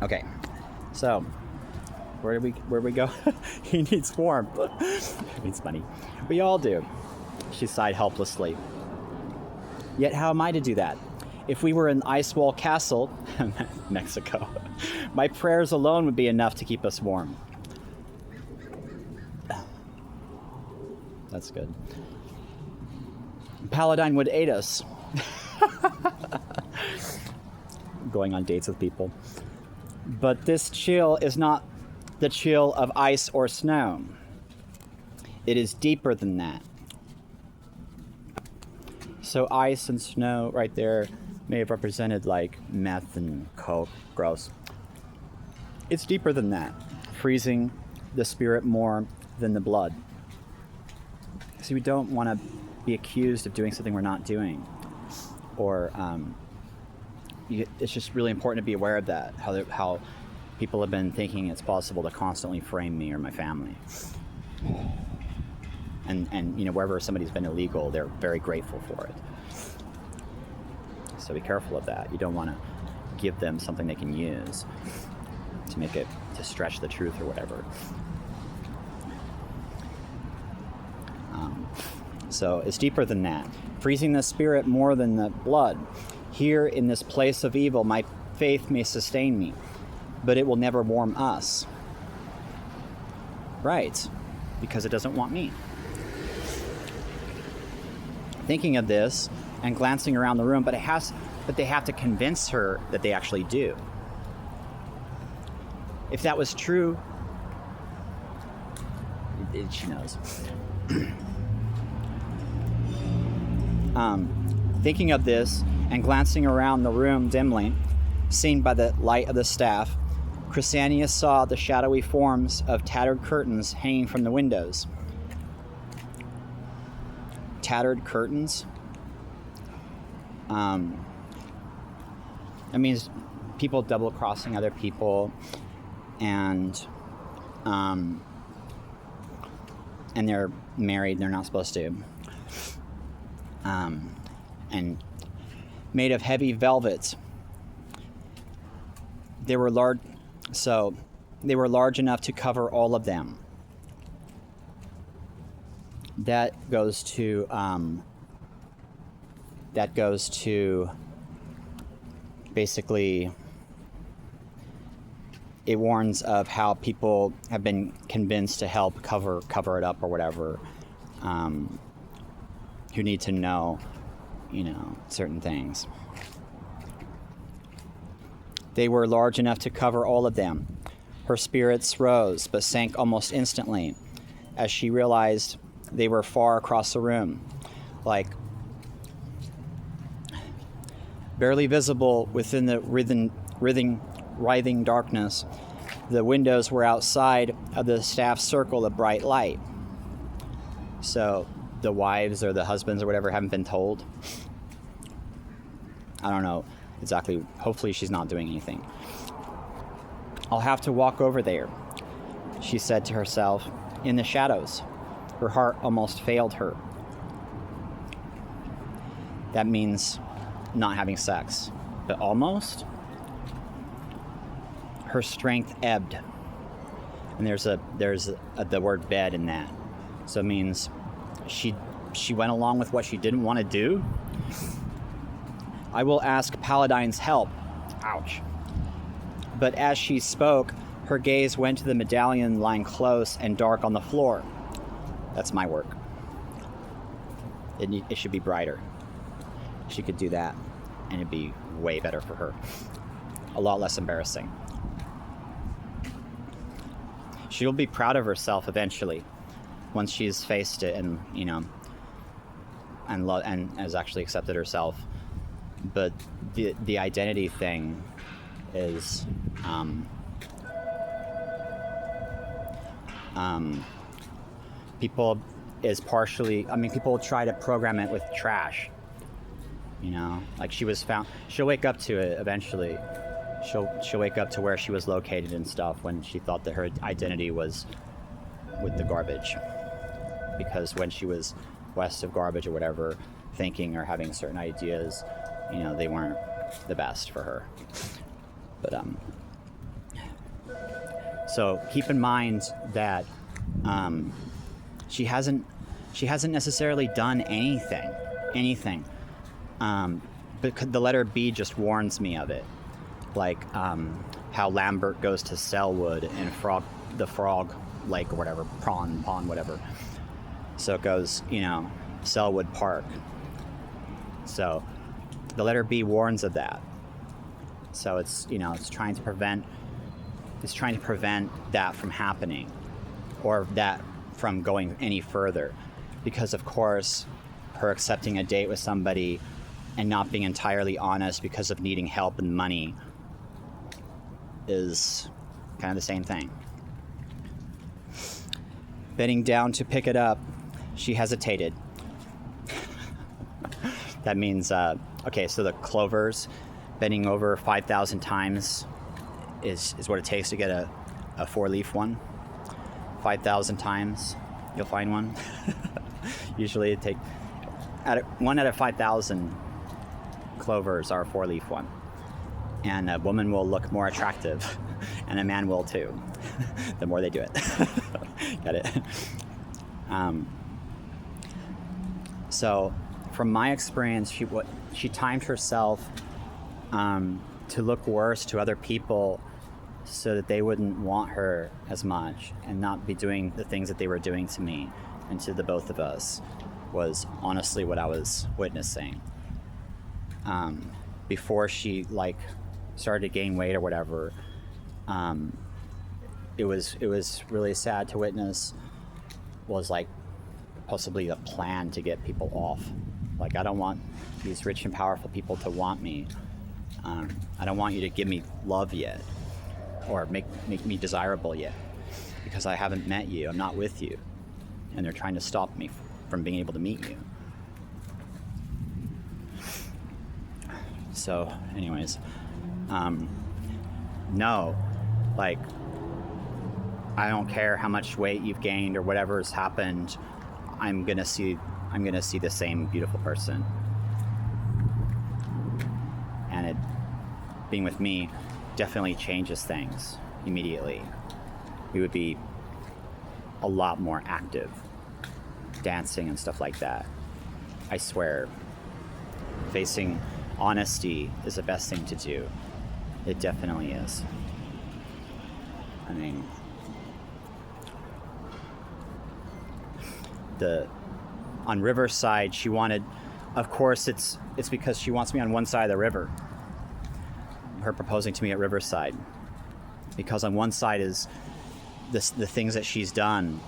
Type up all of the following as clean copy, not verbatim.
Okay, so where we go? He needs warmth. It's funny. We all do. She sighed helplessly. Yet how am I to do that? If we were in Ice Wall Castle, Mexico, my prayers alone would be enough to keep us warm. That's good. Paladine would aid us. Going on dates with people. But this chill is not the chill of ice or snow. It is deeper than that. So ice and snow right there may have represented like meth and coke. Gross. It's deeper than that. Freezing the spirit more than the blood. So we don't want to be accused of doing something we're not doing. Or it's just really important to be aware of that. How people have been thinking it's possible to constantly frame me or my family. And wherever somebody's been illegal, they're very grateful for it. So be careful of that. You don't want to give them something they can use to stretch the truth or whatever. So it's deeper than that. Freezing the spirit more than the blood. Here in this place of evil, my faith may sustain me, but it will never warm us. Right, because it doesn't want me. Thinking of this and glancing around the room, but they have to convince her that they actually do. If that was true, she knows. Thinking of this and glancing around the room dimly, seen by the light of the staff, Chrysania saw the shadowy forms of tattered curtains hanging from the windows. Tattered curtains? That means people double-crossing other people, and they're married and they're not supposed to. And made of heavy velvet. They were large enough to cover all of them. That goes to basically, it warns of how people have been convinced to help cover it up or whatever, who need to know, certain things. They were large enough to cover all of them. Her spirits rose, but sank almost instantly as she realized they were far across the room, like barely visible within the writhing darkness. The windows were outside of the staff's circle of bright light. So the wives or the husbands or whatever haven't been told. I don't know exactly. Hopefully she's not doing anything. I'll have to walk over there, she said to herself, in the shadows. Her heart almost failed her. That means not having sex, but almost. Her strength ebbed, and there's the word bed in that, so it means she went along with what she didn't want to do. I will ask Paladine's help. Ouch. But as she spoke, her gaze went to the medallion lying close and dark on the floor. That's my work. It should be brighter. She could do that, and it'd be way better for her. A lot less embarrassing. She'll be proud of herself eventually, once she's faced it and and has actually accepted herself. But the identity thing is people try to program it with trash, like she'll wake up to it eventually. She'll wake up to where she was located and stuff when she thought that her identity was with the garbage, because when she was west of garbage or whatever, thinking or having certain ideas, they weren't the best for her. But So keep in mind that she hasn't necessarily done anything. But the letter B just warns me of it, like how Lambert goes to Selwood and the Frog Lake or whatever, pond, whatever. So it goes, Selwood Park. So the letter B warns of that. So it's trying to prevent that from happening, or that from going any further, because of course her accepting a date with somebody and not being entirely honest because of needing help and money is kind of the same thing. Bending down to pick it up, she hesitated. That means, so the clovers, bending over 5,000 times is what it takes to get a 4-leaf one. 5,000 times, you'll find one. Usually it takes, 1 out of 5,000 clovers are a 4-leaf one. And a woman will look more attractive, and a man will too, the more they do it. Got it? So, from my experience, she timed herself to look worse to other people so that they wouldn't want her as much and not be doing the things that they were doing to me and to the both of us, was honestly what I was witnessing. Before she started to gain weight or whatever, it was really sad to witness. Was possibly a plan to get people off. I don't want these rich and powerful people to want me. I don't want you to give me love yet, or make me desirable yet, because I haven't met you. I'm not with you, and they're trying to stop me from being able to meet you. So, anyways, no, I don't care how much weight you've gained or whatever has happened. I'm gonna see the same beautiful person, and it being with me definitely changes things immediately. We would be a lot more active, dancing and stuff like that. I swear, facing honesty is the best thing to do. It definitely is. I mean, on Riverside, she wanted, of course, it's because she wants me on one side of the river. Her proposing to me at Riverside, because on one side is the things that she's done,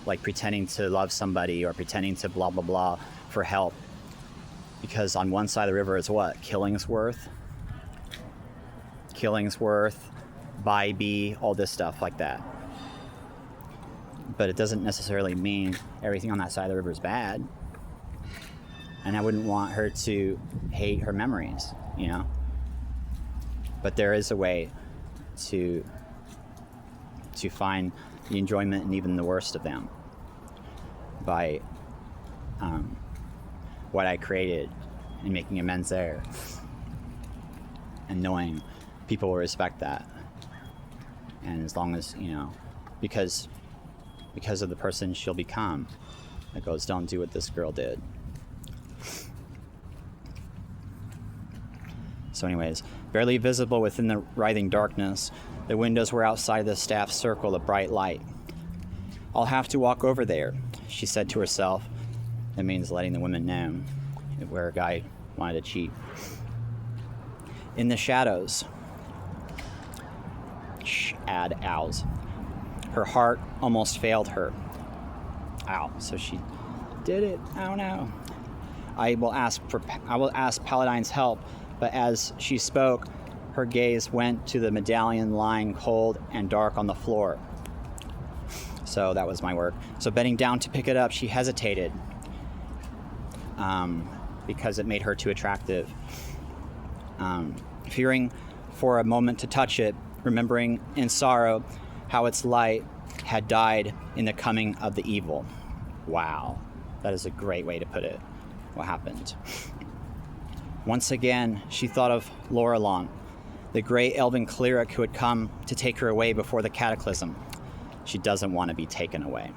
like pretending to love somebody or pretending to blah blah blah for help. Because on one side of the river is what? Killingsworth, Bybee, all this stuff like that. But it doesn't necessarily mean everything on that side of the river is bad. And I wouldn't want her to hate her memories, But there is a way to find the enjoyment in even the worst of them by what I created and making amends there, and knowing people will respect that. And as long as, because of the person she'll become, it goes, don't do what this girl did. So anyways, barely visible within the writhing darkness, the windows were outside the staff's circle of bright light. I'll have to walk over there, she said to herself. That means letting the women know where a guy wanted to cheat. In the shadows, add owls. Her heart almost failed her. Ow, so she did it. Oh no. I will ask Paladine's help, but as she spoke, her gaze went to the medallion lying cold and dark on the floor. So that was my work. So bending down to pick it up, she hesitated because it made her too attractive. Fearing for a moment to touch it, remembering in sorrow how its light had died in the coming of the evil. Wow, that is a great way to put it. What happened? Once again, she thought of Laurelon, the great elven cleric who had come to take her away before the cataclysm. She doesn't want to be taken away.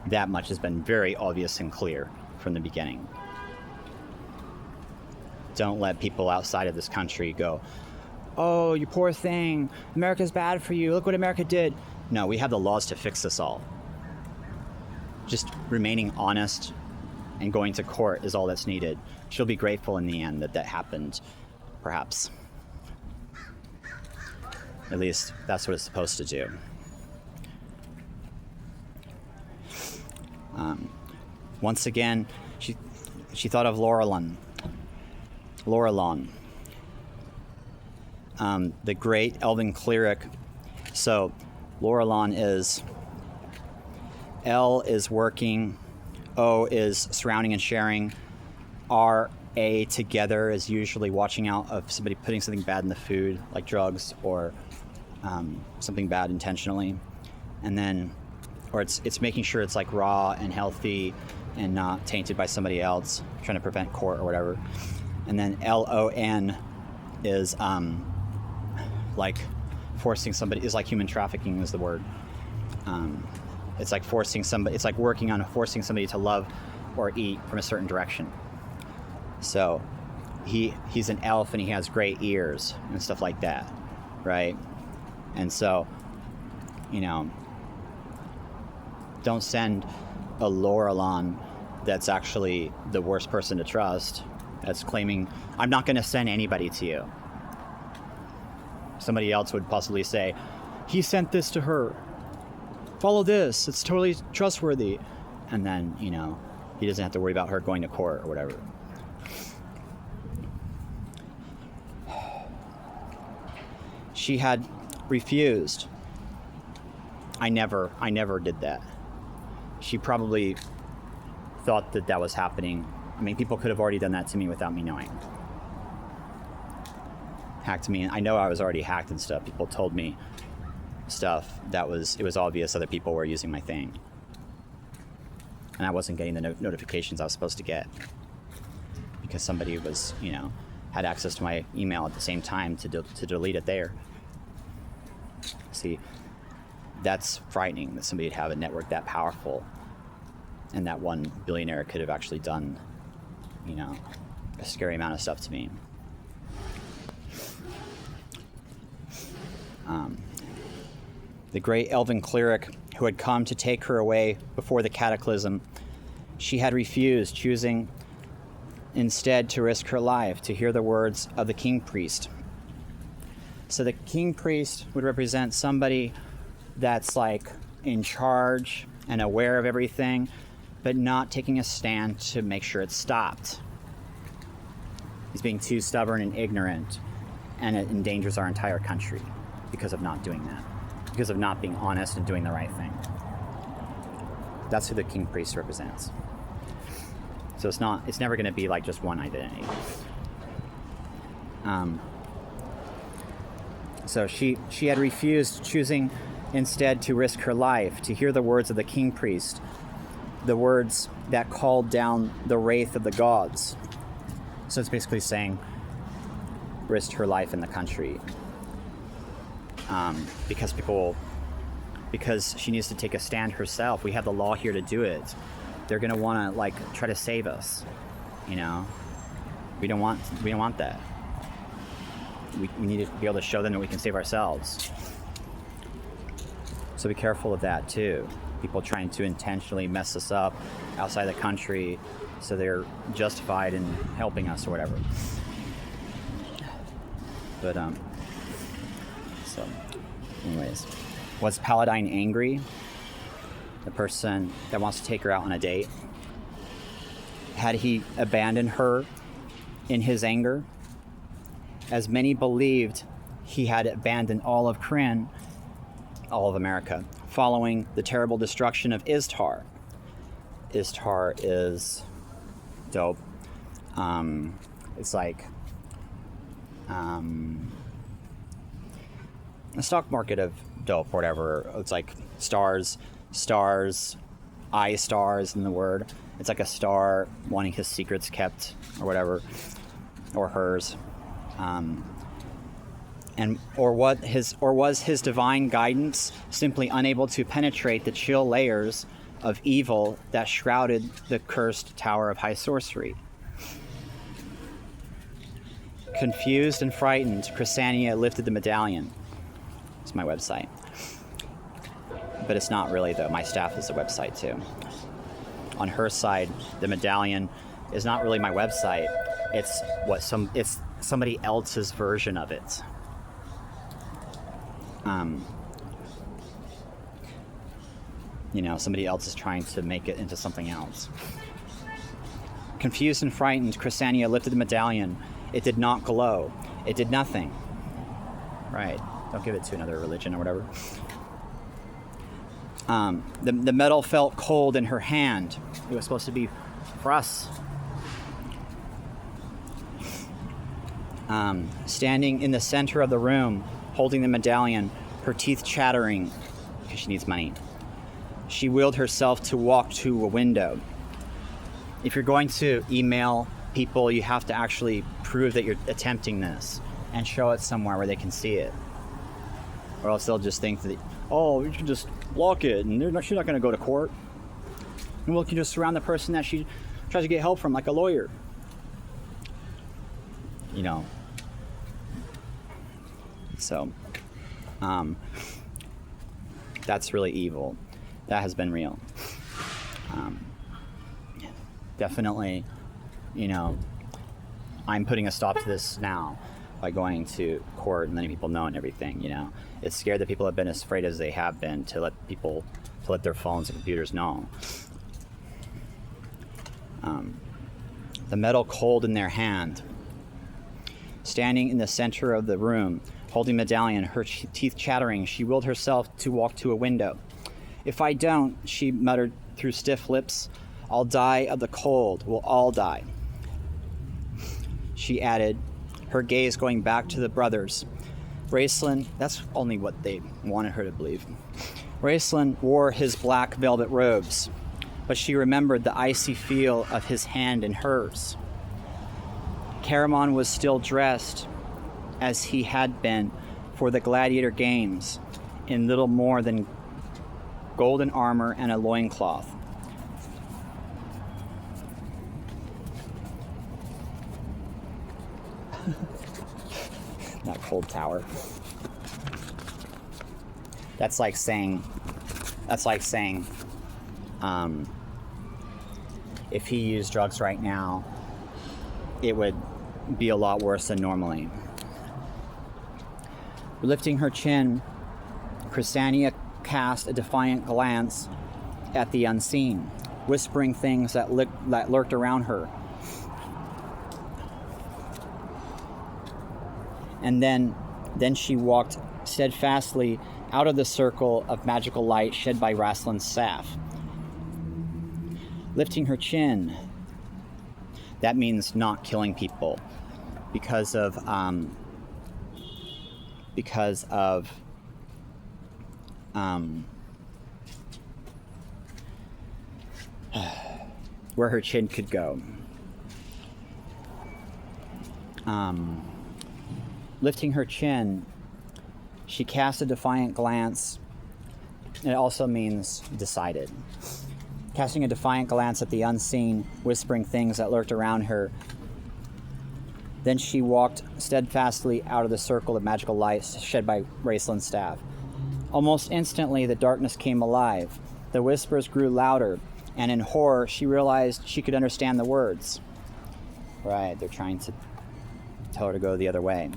That much has been very obvious and clear from the beginning. Don't let people outside of this country go, oh, you poor thing, America's bad for you, look what America did. No, we have the laws to fix this all. Just remaining honest and going to court is all that's needed. She'll be grateful in the end that that happened, perhaps. At least that's what it's supposed to do. Once again, she thought of Laurelon, the great elven cleric. So Laurelon is, L is working, O is surrounding and sharing, R, A together is usually watching out of somebody putting something bad in the food, like drugs or something bad intentionally. And then, or it's making sure it's like raw and healthy and not tainted by somebody else, trying to prevent court or whatever. And then LON is like forcing somebody, is like human trafficking is the word. It's like forcing somebody, it's like working on forcing somebody to love or eat from a certain direction. So he's an elf and he has great ears and stuff like that, right? And so, you know, don't send a Laurelon that's actually the worst person to trust, that's claiming, I'm not going to send anybody to you. Somebody else would possibly say, he sent this to her. Follow this. It's totally trustworthy. And then, you know, he doesn't have to worry about her going to court or whatever. She had refused. I never did that. She probably thought that that was happening. I mean, people could have already done that to me without me knowing. Hacked me. I know I was already hacked and stuff. People told me stuff that it was obvious other people were using my thing. And I wasn't getting the notifications I was supposed to get. Because somebody was, you know, had access to my email at the same time to delete it there. See, that's frightening that somebody would have a network that powerful and that one billionaire could have actually done, you know, a scary amount of stuff to me. The great elven cleric who had come to take her away before the cataclysm, she had refused, choosing instead to risk her life to hear the words of the king priest. So the king priest would represent somebody that's like in charge and aware of everything, but not taking a stand to make sure it's stopped. He's being too stubborn and ignorant, and it endangers our entire country because of not doing that, because of not being honest and doing the right thing. That's who the king priest represents. So it's never going to be like just one identity. So she had refused, choosing instead to risk her life to hear the words of the king priest, the words that called down the wrath of the gods. So it's basically saying, risked her life in the country. Because she needs to take a stand herself. We have the law here to do it. They're gonna want to like try to save us, you know. We don't want that. We need to be able to show them that we can save ourselves. So be careful of that too. People trying to intentionally mess us up outside the country, so they're justified in helping us or whatever. But so anyways, was Paladine angry? The person that wants to take her out on a date? Had he abandoned her in his anger? As many believed, he had abandoned all of Kryn, all of America, following the terrible destruction of Istar. Istar is dope. It's like a stock market of dope, or whatever. It's like stars, eye stars in the word. It's like a star wanting his secrets kept, or whatever, or hers. And was his divine guidance simply unable to penetrate the chill layers of evil that shrouded the cursed Tower of High Sorcery? Confused and frightened, Chrysania lifted the medallion. It's my website. But it's not really, though. My staff is a website, too. On her side, the medallion is not really my website. It's somebody else's version of it. Somebody else is trying to make it into something else. Confused and frightened, Chrysania lifted the medallion. It did not glow. It did nothing. Right. Don't give it to another religion or whatever. The metal felt cold in her hand. It was supposed to be for us. Standing in the center of the room, holding the medallion, her teeth chattering, because she needs money, she willed herself to walk to a window. If you're going to email people, you have to actually prove that you're attempting this and show it somewhere where they can see it. Or else they'll just think that, you can just block it and she's not going to go to court. And we can just surround the person that she tries to get help from, like a lawyer. So, that's really evil. That has been real. Definitely, I'm putting a stop to this now by going to court and letting people know and everything, It's scared that people have been as afraid as they have been to let their phones and computers know. The metal cold in their hand. Standing in the center of the room, holding medallion, her teeth chattering, she willed herself to walk to a window. If I don't, she muttered through stiff lips, I'll die of the cold. We'll all die. She added, her gaze going back to the brothers. Raceland, that's only what they wanted her to believe. Raceland wore his black velvet robes, but she remembered the icy feel of his hand in hers. Caramon was still dressed as he had been for the gladiator games, in little more than golden armor and a loincloth. Not cold tower. That's like saying, if he used drugs right now, it would be a lot worse than normally. Lifting her chin, Chrysania cast a defiant glance at the unseen, whispering things that lurked around her. And then she walked steadfastly out of the circle of magical light shed by Raslin's staff. Lifting her chin, that means not killing people because of where her chin could go. Lifting her chin, she cast a defiant glance. It also means decided. Casting a defiant glance at the unseen, whispering things that lurked around her. Then she walked steadfastly out of the circle of magical light shed by Raceland's staff. Almost instantly, the darkness came alive. The whispers grew louder, and in horror, she realized she could understand the words. Right, they're trying to tell her to go the other way.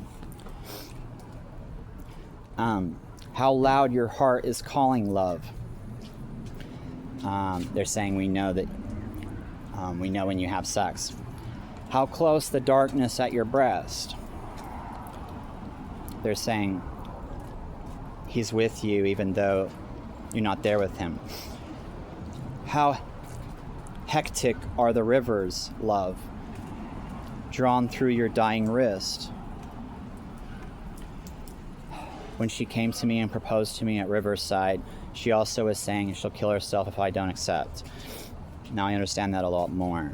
How loud your heart is calling, love. They're saying we know when you have sex. How close the darkness at your breast. They're saying he's with you even though you're not there with him. How hectic are the rivers, love, drawn through your dying wrist. When she came to me and proposed to me at Riverside, she also was saying she'll kill herself if I don't accept. Now I understand that a lot more.